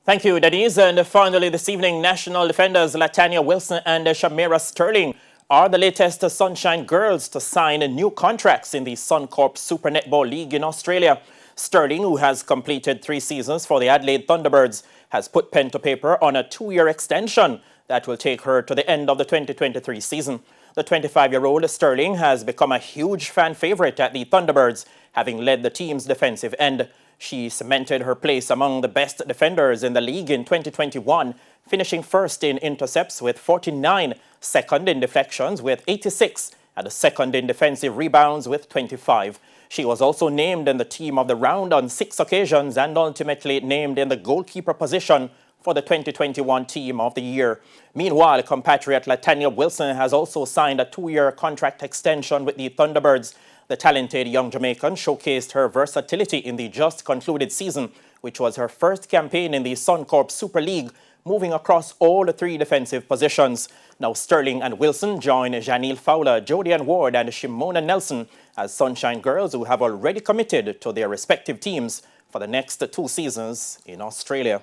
Thank you, Denise. And finally this evening, national defenders Latanya Wilson and Shamira Sterling are the latest Sunshine Girls to sign new contracts in the Suncorp Super Netball League in Australia. Sterling, who has completed 3 seasons for the Adelaide Thunderbirds, has put pen to paper on a 2-year extension that will take her to the end of the 2023 season. The 25-year-old Sterling has become a huge fan favorite at the Thunderbirds, having led the team's defensive end. She cemented her place among the best defenders in the league in 2021, finishing first in intercepts with 49, second in deflections with 86, and second in defensive rebounds with 25. She was also named in the team of the round on 6 occasions and ultimately named in the goalkeeper position for the 2021 Team of the Year. Meanwhile, compatriot Latanya Wilson has also signed a 2-year contract extension with the Thunderbirds. The talented young Jamaican showcased her versatility in the just concluded season, which was her first campaign in the Suncorp Super League, moving across all 3 defensive positions. Now Sterling and Wilson join Janelle Fowler, Jodianne Ward and Shimona Nelson as Sunshine Girls, who have already committed to their respective teams for the next 2 seasons in Australia.